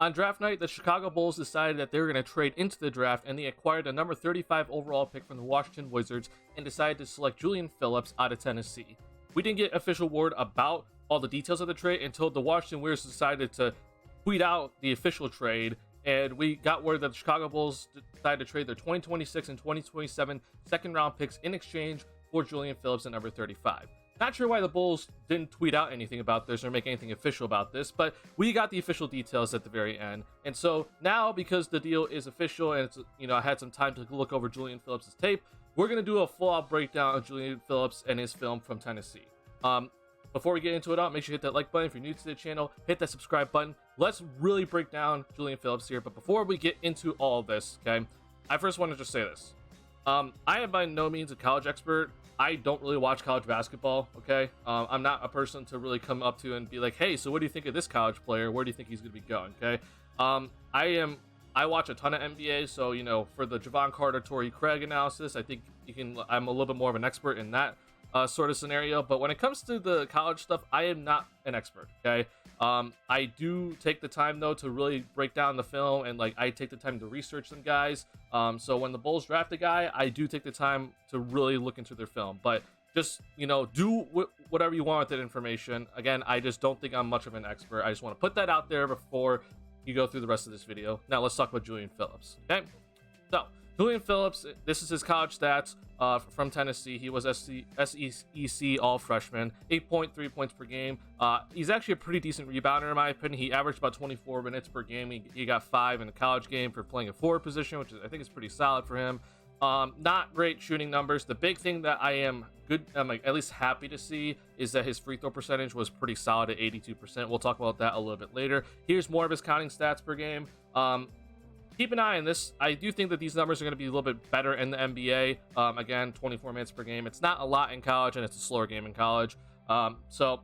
On draft night, the Chicago Bulls decided that they were going to trade into the draft, and they acquired a number 35 overall pick from the Washington Wizards and decided to select Julian Phillips out of Tennessee. We didn't get official word about all the details of the trade until the Washington Wizards decided to tweet out the official trade, and we got word that the Chicago Bulls decided to trade their 2026 and 2027 second round picks in exchange for Julian Phillips at number 35. Not sure why the Bulls didn't tweet out anything about this or make anything official about this, but we got the official details at the very end. And so now, because the deal is official and it's, I had some time to look over Julian Phillips' tape, we're going to do a full-out breakdown of Julian Phillips and his film from Tennessee. Before we get into it, make sure you hit that like button if you're new to the channel, hit that subscribe button. Let's really break down Julian Phillips here. But before we get into all of this, okay, I first want to just say this. I am by no means a college expert. I don't really watch college basketball, okay? I'm not a person to really come up to and be like, hey, so what do you think of this college player? Where do you think he's going to be going, okay? I watch a ton of NBA, so, for the Javon Carter, Torrey Craig analysis, I think I'm a little bit more of an expert in that sort of scenario. But when it comes to the college stuff, I am not an expert, okay? I do take the time, though, to really break down the film, and I take the time to research some guys. So when the Bulls draft a guy, I do take the time to really look into their film. But just, do whatever you want with that information. Again, I just don't think I'm much of an expert. I just want to put that out there before you go through the rest of this video. Now let's talk about Julian Phillips, okay? So Julian Phillips, this is his college stats from Tennessee. He was SEC all-freshman, 8.3 points per game. He's actually a pretty decent rebounder, in my opinion. He averaged about 24 minutes per game. He got 5 in the college game for playing a forward position, which I think is pretty solid for him. Not great shooting numbers. The big thing that I'm at least happy to see is that his free throw percentage was pretty solid at 82%. We'll talk about that a little bit later. Here's more of his counting stats per game. Keep an eye on this. I do think that these numbers are going to be a little bit better in the NBA. Again, 24 minutes per game. It's not a lot in college, and it's a slower game in college. So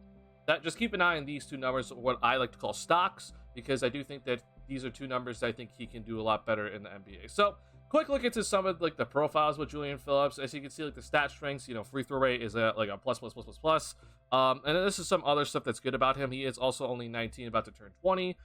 just keep an eye on these two numbers, what I like to call stocks, because I do think that these are two numbers that I think he can do a lot better in the NBA. So quick look into some of the profiles with Julian Phillips. As you can see, the stat strengths, free throw rate is at a plus. And then this is some other stuff that's good about him. He is also only 19, about to turn 20.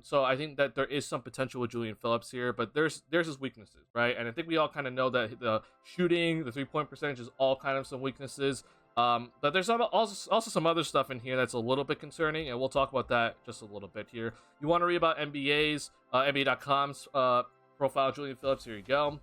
So I think that there is some potential with Julian Phillips here, but there's his weaknesses, right? And I think we all kind of know that the shooting, the 3-point percentage is all kind of some weaknesses. But there's also some other stuff in here that's a little bit concerning, and we'll talk about that just a little bit here. You want to read about NBA.com's profile Julian Phillips, here you go.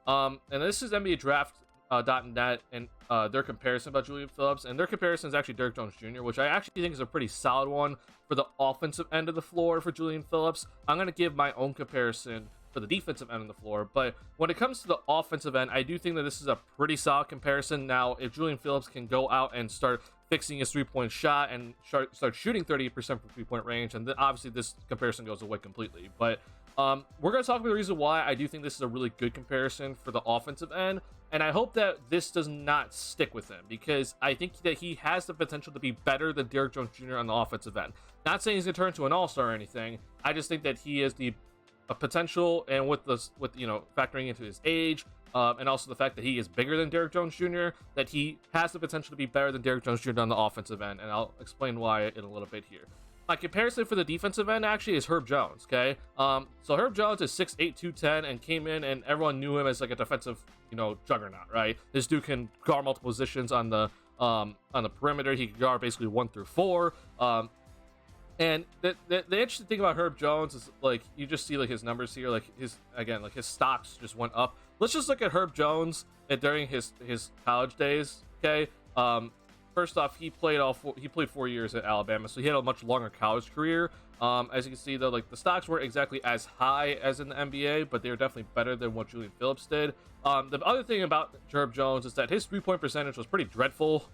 And this is NBA Draft.net and their comparison about Julian Phillips, and their comparison is actually Derrick Jones Jr., which I actually think is a pretty solid one for the offensive end of the floor for Julian Phillips. I'm going to give my own comparison for the defensive end of the floor, but when it comes to the offensive end, I do think that this is a pretty solid comparison. Now, if Julian Phillips can go out and start fixing his 3-point shot and start shooting 38% from 3-point range, and then obviously this comparison goes away completely. But we're going to talk about the reason why I do think this is a really good comparison for the offensive end, and I hope that this does not stick with him, because I think that he has the potential to be better than Derrick Jones Jr. on the offensive end. Not saying he's going to turn into an all-star or anything. I just think that he is the potential, and with factoring into his age, and also the fact that he is bigger than Derrick Jones Jr., that he has the potential to be better than Derrick Jones Jr. on the offensive end, and I'll explain why in a little bit here. My comparison for the defensive end actually is Herb Jones, okay? So Herb Jones is 6'8", 210, and came in, and everyone knew him as a defensive, juggernaut, right? This dude can guard multiple positions on the perimeter. He can guard basically 1 through 4. And the interesting thing about Herb Jones is you just see his numbers here, his stocks just went up. Let's just look at Herb Jones during his college days, okay? First off, he played 4 years at Alabama, so he had a much longer college career. As you can see, though, the stocks weren't exactly as high as in the NBA, but they were definitely better than what Julian Phillips did. The other thing about Herb Jones is that his 3-point percentage was pretty dreadful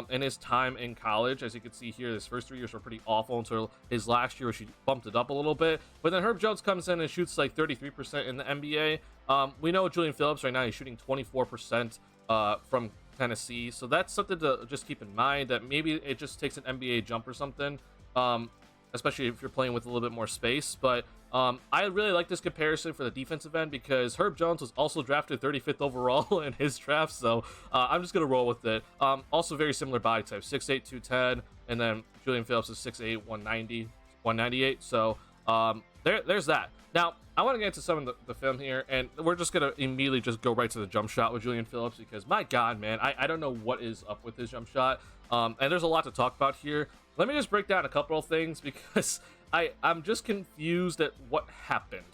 in his time in college. As you can see here, his first 3 years were pretty awful until his last year, where she bumped it up a little bit. But then Herb Jones comes in and shoots 33% in the NBA. We know Julian Phillips right now, he's shooting 24% from Tennessee, so that's something to just keep in mind, that maybe it just takes an NBA jump or something, especially if you're playing with a little bit more space. But I really like this comparison for the defensive end, because Herb Jones was also drafted 35th overall in his draft, so I'm just gonna roll with it. Also very similar body type, 6'8", 210, and then Julian Phillips is 6'8", 198. So There's that. Now, I want to get into some of the film here, and we're just going to immediately just go right to the jump shot with Julian Phillips, because my God, man, I don't know what is up with his jump shot. And there's a lot to talk about here. Let me just break down a couple of things, because I'm just confused at what happened.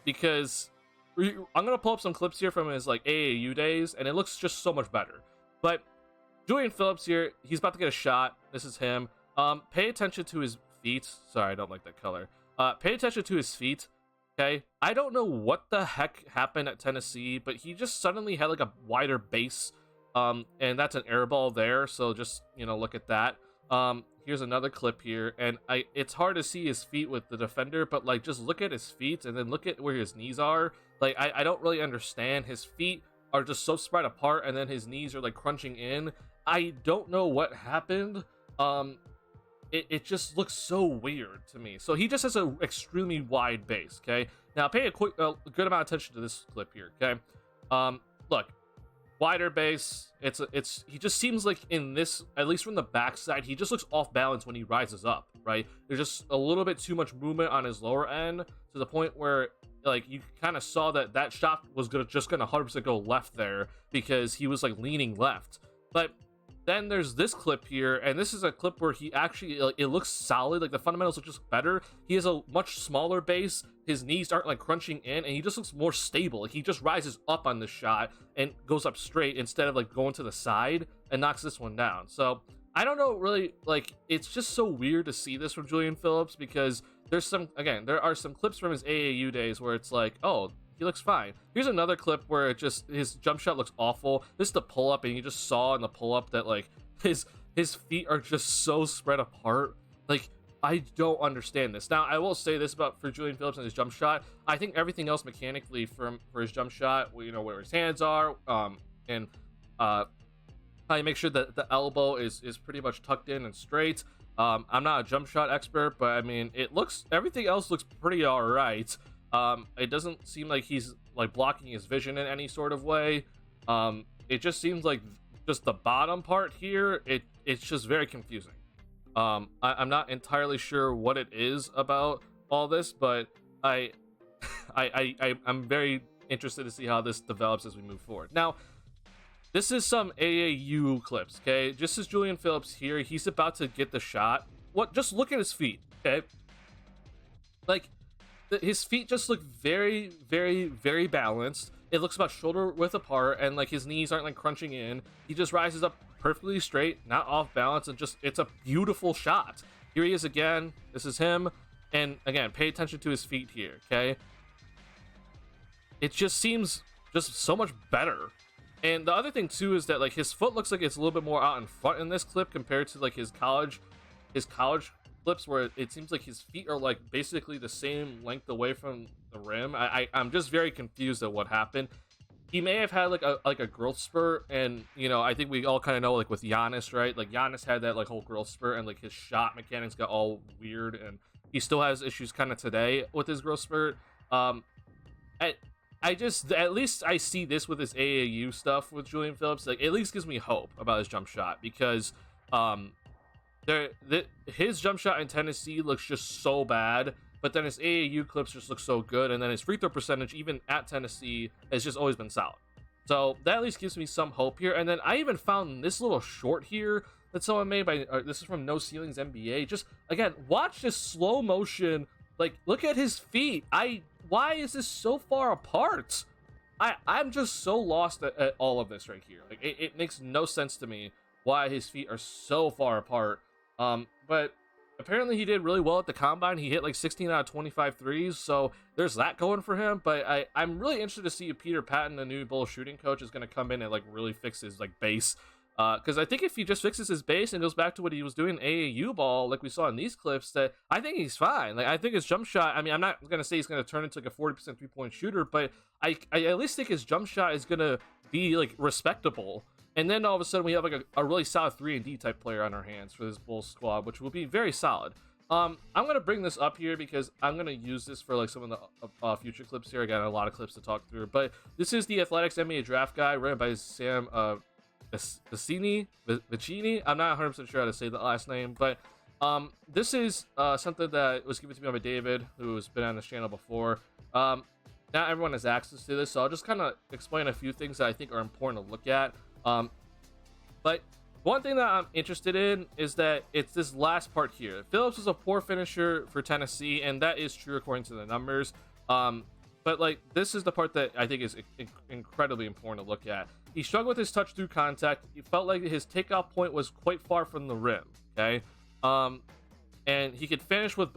Because I'm going to pull up some clips here from his like AAU days, and it looks just so much better. But Julian Phillips here, he's about to get a shot. This is him. Pay attention to his feet. Sorry, I don't like that color. Pay attention to his feet. Okay, I don't know what the heck happened at Tennessee, but he just suddenly had like a wider base, and that's an air ball there. So just, you know, look at that. Here's another clip here, and it's hard to see his feet with the defender, but like just look at his feet and then look at where his knees are. Like I don't really understand. His feet are just so spread apart, and then his knees are like crunching in. I don't know what happened. It just looks so weird to me. So he just has an extremely wide base, okay? Now pay a good amount of attention to this clip here, okay? Look, wider base. He just seems like in this, at least from the backside, he just looks off balance when he rises up, right? There's just a little bit too much movement on his lower end to the point where like you kind of saw that shot was just gonna 100% go left there because he was like leaning left. But then there's this clip here, and this is a clip where he actually, like, it looks solid, like the fundamentals look just better. He has a much smaller base, his knees aren't like crunching in, and he just looks more stable. Like he just rises up on the shot and goes up straight instead of like going to the side and knocks this one down. So I don't know, really, like it's just so weird to see this from Julian Phillips, because there are some clips from his AAU days where it's like, oh, he looks fine. Here's another clip where it just, his jump shot looks awful. This is the pull-up, and you just saw in the pull-up that like his feet are just so spread apart. Like, I don't understand this. Now, I will say this for Julian Phillips and his jump shot. I think everything else mechanically for his jump shot, you know, where his hands are, and how you make sure that the elbow is pretty much tucked in and straight. I'm not a jump shot expert, but I mean, everything else looks pretty all right. It doesn't seem like he's like blocking his vision in any sort of way. It just seems like just the bottom part here, it's just very confusing. I'm not entirely sure what it is about all this, but I'm very interested to see how this develops as we move forward. Now, this is some AAU clips, okay? Just as Julian Phillips here, he's about to get the shot. Just look at his feet, okay? Like, his feet just look very, very, very balanced. It looks about shoulder width apart, and like his knees aren't like crunching in. He just rises up perfectly straight, not off balance, and just, it's a beautiful shot. Here he is again. This is him. And again, pay attention to his feet here, okay? It just seems just so much better. And the other thing too is that like his foot looks like it's a little bit more out in front in this clip compared to like his college clips, where it seems like his feet are like basically the same length away from the rim. I'm just very confused at what happened. He may have had like a growth spurt, and you know, I think we all kind of know, like with Giannis, right? Like Giannis had that like whole growth spurt, and like his shot mechanics got all weird, and he still has issues kind of today with his growth spurt. I just, at least I see this with his AAU stuff with Julian Phillips, like at least gives me hope about his jump shot, because his jump shot in Tennessee looks just so bad, but then his AAU clips just look so good, and then his free throw percentage, even at Tennessee, has just always been solid. So that at least gives me some hope here. And then I even found this little short here that someone made this is from No Ceilings NBA. Just, again, watch this slow motion. Like, look at his feet. Why is this so far apart? I'm just so lost at all of this right here. Like, it makes no sense to me why his feet are so far apart. But apparently he did really well at the combine. He hit like 16 out of 25 threes, so there's that going for him. But I'm really interested to see if Peter Patton, the new Bulls shooting coach, is going to come in and like really fix his like base. Because I think if he just fixes his base and goes back to what he was doing in AAU ball, like we saw in these clips, that I think he's fine. Like, I think his jump shot, I mean, I'm not going to say he's going to turn into like a 40% three-point shooter, but I at least think his jump shot is going to be like respectable. And then all of a sudden we have like a really solid 3-and-D type player on our hands for this Bulls squad, which will be very solid. I'm going to bring this up here because I'm going to use this for like some of the future clips here. I got a lot of clips to talk through, but this is the Athletics NBA draft guide written by Sam Vicini. I'm not 100% sure how to say the last name, but This is something that was given to me by David, who's been on this channel before. Not everyone has access to this, so I'll just kind of explain a few things that I think are important to look at. But one thing that I'm interested in is that it's this last part here. Phillips was a poor finisher for Tennessee, and that is true according to the numbers. But like, this is the part that I think is incredibly important to look at. He struggled with his touch through contact. He felt like his takeoff point was quite far from the rim. Okay. And he could finish with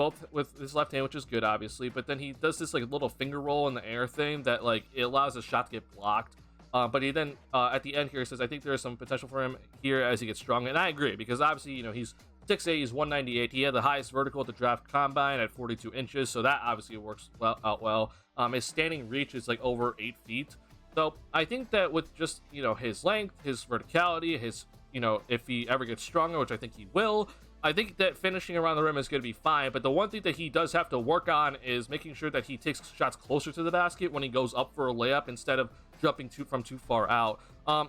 his left hand, which is good, obviously. But then he does this like little finger roll in the air thing that like it allows his shot to get blocked. But he then at the end here says, I think there is some potential for him here as he gets stronger. And I agree, because obviously, you know, he's 6'8", he's 198. He had the highest vertical at the draft combine at 42 inches, so that obviously works out well. His standing reach is like over 8 feet. So I think that with just, you know, his length, his verticality, his, you know, if he ever gets stronger, which I think he will, I think that finishing around the rim is going to be fine. But the one thing that he does have to work on is making sure that he takes shots closer to the basket when he goes up for a layup instead of jumping from too far out.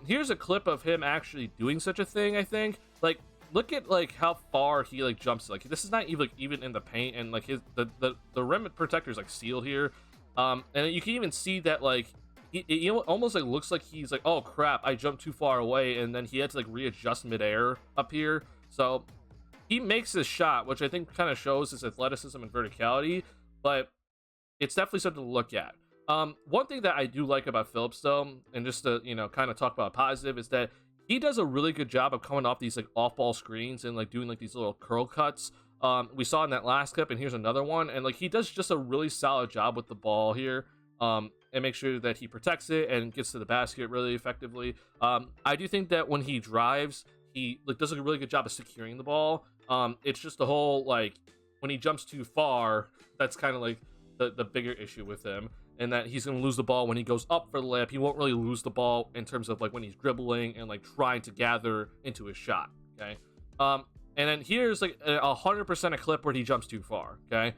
Here's a clip of him actually doing such a thing. I think, like, look at like how far he like jumps. Like, this is not even in the paint, and like the rim protector is like sealed here. And you can even see that like it almost like looks like he's like, oh crap, I jumped too far away, and then he had to like readjust midair up here. So he makes this shot, which I think kind of shows his athleticism and verticality, but it's definitely something to look at. One thing that I do like about Phillips, though, and just to, you know, kind of talk about positive, is that he does a really good job of coming off these like off-ball screens and like doing like these little curl cuts. We saw in that last clip, and here's another one, and like he does just a really solid job with the ball here, and make sure that he protects it and gets to the basket really effectively. I do think that when he drives, he like does a really good job of securing the ball. It's just the whole like when he jumps too far, that's kind of like the bigger issue with him, and that he's going to lose the ball when he goes up for the layup. He won't really lose the ball in terms of like when he's dribbling and like trying to gather into his shot. Okay. And then here's like 100% a clip where he jumps too far. Okay.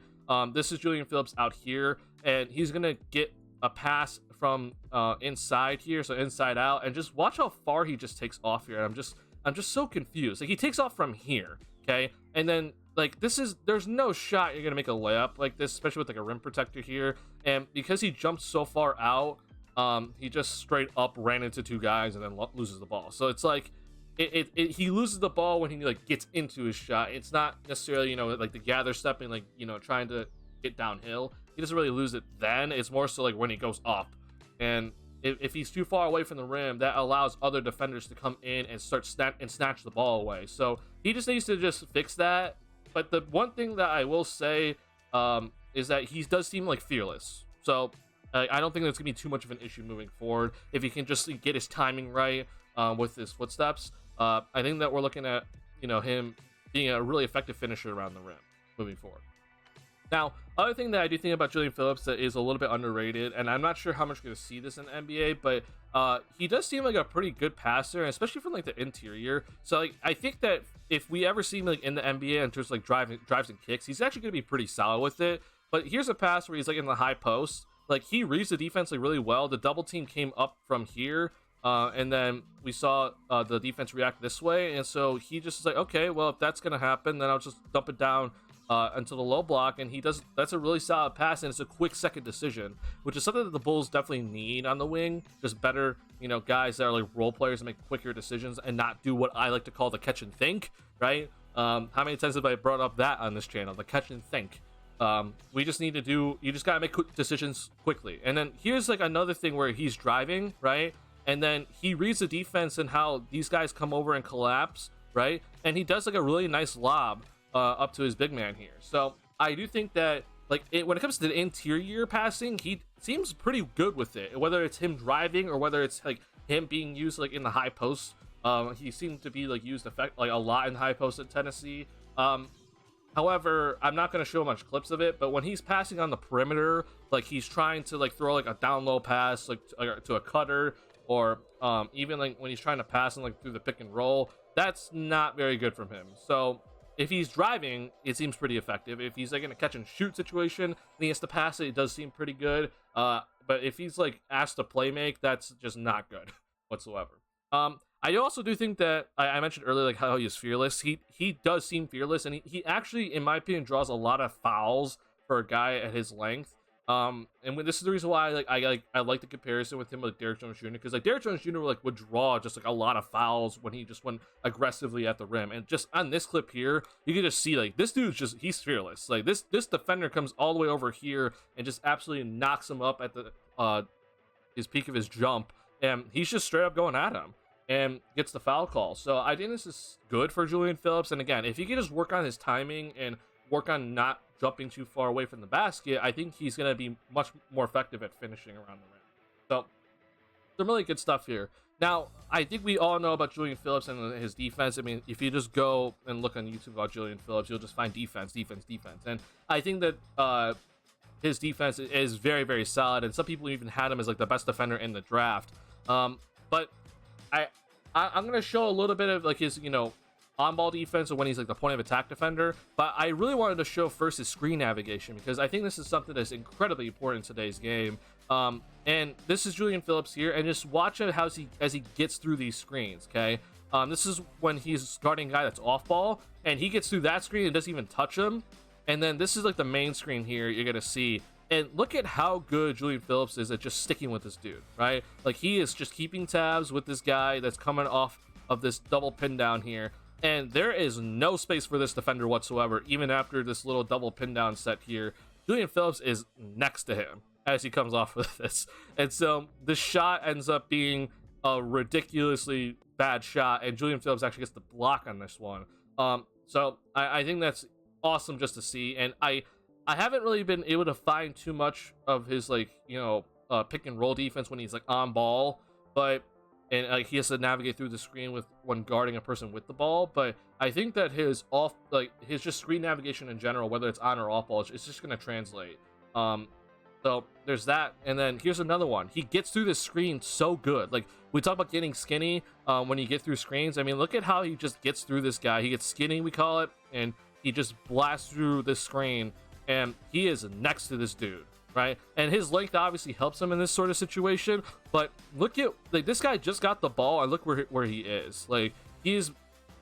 This is Julian Phillips out here, and he's going to get a pass from inside here, so inside out, and just watch how far he just takes off here. I'm just so confused. Like, he takes off from here, okay, and then like there's no shot you're gonna make a layup like this, especially with like a rim protector here. And because he jumped so far out, he just straight up ran into two guys and then loses the ball. So it's like he loses the ball when he like gets into his shot. It's not necessarily, you know, like the gather stepping, like, you know, trying to get downhill. He doesn't really lose it then. It's more so like when he goes up, and if he's too far away from the rim, that allows other defenders to come in and start snatch the ball away. So he just needs to just fix that. But the one thing that I will say is that he does seem like fearless. So I don't think that's gonna be too much of an issue moving forward if he can just get his timing right with his footsteps. I think that we're looking at, you know, him being a really effective finisher around the rim moving forward. Now, other thing that I do think about Julian Phillips that is a little bit underrated, and I'm not sure how much we're going to see this in the NBA, but he does seem like a pretty good passer, especially from like the interior. So like, I think that if we ever see him like in the NBA in terms of like drives and kicks, he's actually going to be pretty solid with it. But here's a pass where he's like in the high post. Like, he reads the defense like really well. The double team came up from here, and then we saw the defense react this way. And so he just is like, okay, well, if that's going to happen, then I'll just dump it down until the low block, and he does. That's a really solid pass, and it's a quick second decision, which is something that the Bulls definitely need on the wing. Just better, you know, guys that are like role players and make quicker decisions and not do what I like to call the catch and think, right? How many times have I brought up that on this channel, the catch and think? We just need to do. You just gotta make quick decisions quickly. And then here's like another thing where he's driving, right? And then he reads the defense and how these guys come over and collapse, right? And he does like a really nice lob up to his big man here. So I do think that like when it comes to the interior passing, he seems pretty good with it, whether it's him driving or whether it's like him being used like in the high post. He seemed to be like used like a lot in the high post at Tennessee. However, I'm not going to show much clips of it, but when he's passing on the perimeter, like he's trying to like throw like a down low pass like to a cutter, or even like when he's trying to pass and like through the pick and roll, that's not very good from him. So if he's driving, it seems pretty effective. If he's like in a catch and shoot situation and he has to pass it, it does seem pretty good. But if he's like asked to play make, that's just not good whatsoever. I also do think that I mentioned earlier like how he's fearless. He does seem fearless, and he actually, in my opinion, draws a lot of fouls for a guy at his length. And this is the reason why I like the comparison with him with Derrick Jones Jr. because like Derrick Jones Jr. would draw just like a lot of fouls when he just went aggressively at the rim, and just on this clip here, you can just see like this dude's he's fearless. Like this defender comes all the way over here and just absolutely knocks him up at the his peak of his jump, and he's just straight up going at him and gets the foul call. So I think this is good for Julian Phillips. And again, if he can just work on his timing and work on not jumping too far away from the basket, I think he's going to be much more effective at finishing around the rim. So some really good stuff here. Now, I think we all know about Julian Phillips and his defense. I mean, if you just go and look on YouTube about Julian Phillips, you'll just find defense. And I think that his defense is very, very solid. And some people even had him as like the best defender in the draft. But I'm going to show a little bit of like his, on-ball defense or when he's like the point of attack defender, but I really wanted to show first his screen navigation because I think this is something that's incredibly important in today's game. And this is Julian Phillips here, and just watch it as he gets through these screens. Okay, this is when he's guarding a guy that's off ball, and he gets through that screen and doesn't even touch him. And then this is like the main screen here you're gonna see. And look at how good Julian Phillips is at just sticking with this dude, right? Like he is just keeping tabs with this guy that's coming off of this double pin down here. And there is no space for this defender whatsoever, even after this little double pin down set here. Julian Phillips is next to him as he comes off of this. And so the shot ends up being a ridiculously bad shot, and Julian Phillips actually gets the block on this one. So I think that's awesome just to see. And I haven't really been able to find too much of his pick and roll defense when he's like on ball, but he has to navigate through the screen when guarding a person with the ball. But I think that his just screen navigation in general, whether it's on or off ball, it's just going to translate. So there's that. And then here's another one. He gets through the screen so good. Like we talk about getting skinny when you get through screens. I mean, look at how he just gets through this guy. He gets skinny, we call it, and he just blasts through this screen, and he is next to this dude. Right, and his length obviously helps him in this sort of situation, but look at like this guy just got the ball and look where he is. Like he's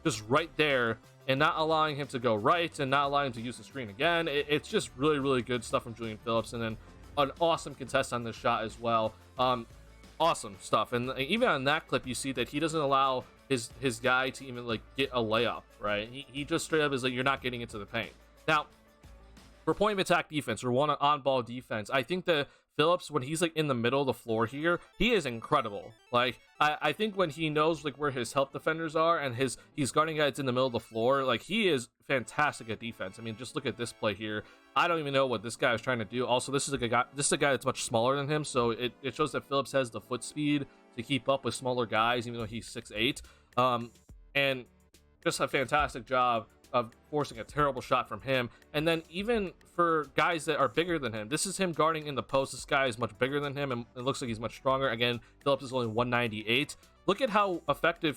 just right there and not allowing him to go right and not allowing him to use the screen again. It's just really, really good stuff from Julian Phillips, and then an awesome contest on this shot as well. Awesome stuff. And even on that clip, you see that he doesn't allow his guy to even like get a layup. Right, he just straight up is like, you're not getting into the paint. Now, for point of attack defense or one on ball defense, I think that Phillips, when he's like in the middle of the floor here, he is incredible. Like I think when he knows like where his help defenders are and he's guarding guys in the middle of the floor, like he is fantastic at defense. I mean, just look at this play here. I don't even know what this guy is trying to do. Also, this is a guy that's much smaller than him, so it shows that Phillips has the foot speed to keep up with smaller guys, even though he's 6'8". And just a fantastic job of forcing a terrible shot from him. And then even for guys that are bigger than him, this is him guarding in the post. This guy is much bigger than him, and it looks like he's much stronger. Again, Phillips is only 198. Look at how effectively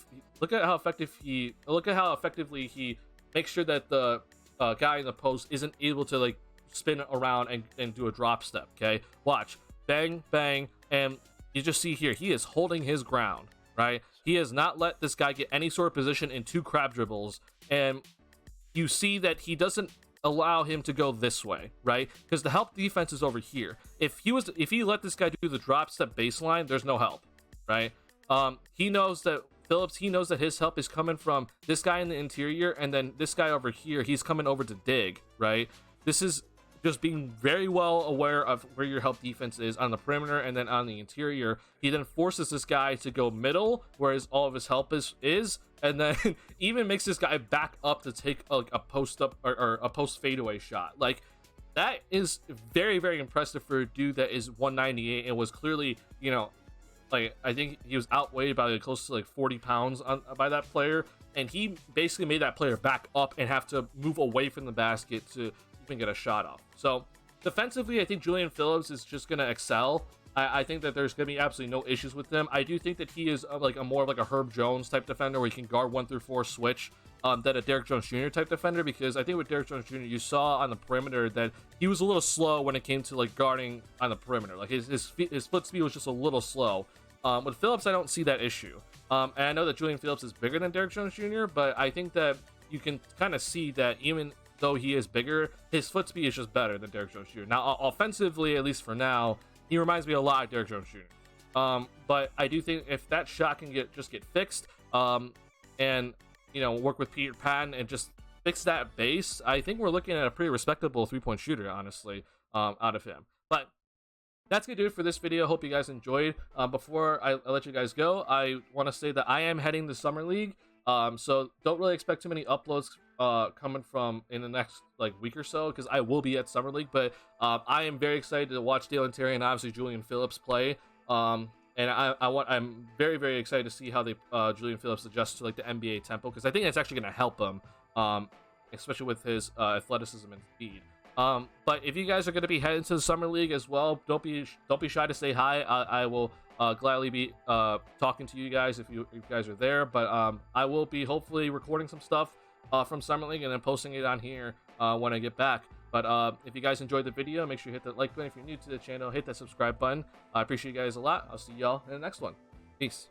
he makes sure that the guy in the post isn't able to like spin around and do a drop step. Okay, watch, bang bang, and you just see here he is holding his ground. Right, he has not let this guy get any sort of position in 2 crab dribbles, and you see that he doesn't allow him to go this way, right? Because the help defense is over here. If he let this guy do the drop step baseline, there's no help, right? He knows that his help is coming from this guy in the interior, and then this guy over here, he's coming over to dig, right? This is just being very well aware of where your help defense is on the perimeter and then on the interior. He then forces this guy to go middle, whereas all of his help is, and then even makes this guy back up to take a post up or a post fadeaway shot. Like that is very, very impressive for a dude that is 198 and was clearly, like I think he was outweighed by like close to like 40 pounds by that player, and he basically made that player back up and have to move away from the basket to even get a shot off. So defensively, I think Julian Phillips is just going to excel. I think that there's going to be absolutely no issues with him. I do think that he is like more of like a Herb Jones type defender where he can guard 1 through 4 switch than a Derrick Jones Jr. type defender, because I think with Derrick Jones Jr. you saw on the perimeter that he was a little slow when it came to like guarding on the perimeter. Like his foot speed was just a little slow. With Phillips, I don't see that issue. And I know that Julian Phillips is bigger than Derrick Jones Jr., but I think that you can kind of see that even though he is bigger, his foot speed is just better than Derrick Jones Jr. Now, offensively, at least for now, he reminds me a lot of Derrick Jones Jr. But I do think if that shot can get fixed, and work with Peter Patton and just fix that base, I think we're looking at a pretty respectable 3-point shooter, honestly, out of him. But that's gonna do it for this video. Hope you guys enjoyed. Before I let you guys go, I want to say that I am heading to Summer League, so don't really expect too many uploads coming from in the next week or so, because I will be at Summer League. But I am very excited to watch Dalen Terry and obviously Julian Phillips play. And I'm very, very excited to see how they Julian Phillips adjusts to the NBA tempo, because I think it's actually going to help him, especially with his athleticism and speed. But if you guys are going to be heading to the Summer League as well, don't be shy to say hi. I will gladly be talking to you guys if you guys are there. But I will be hopefully recording some stuff from Summer League and then posting it on here when I get back. But if you guys enjoyed the video, make sure you hit that like button. If you're new to the channel, hit that subscribe button. I appreciate you guys a lot. I'll see y'all in the next one. Peace.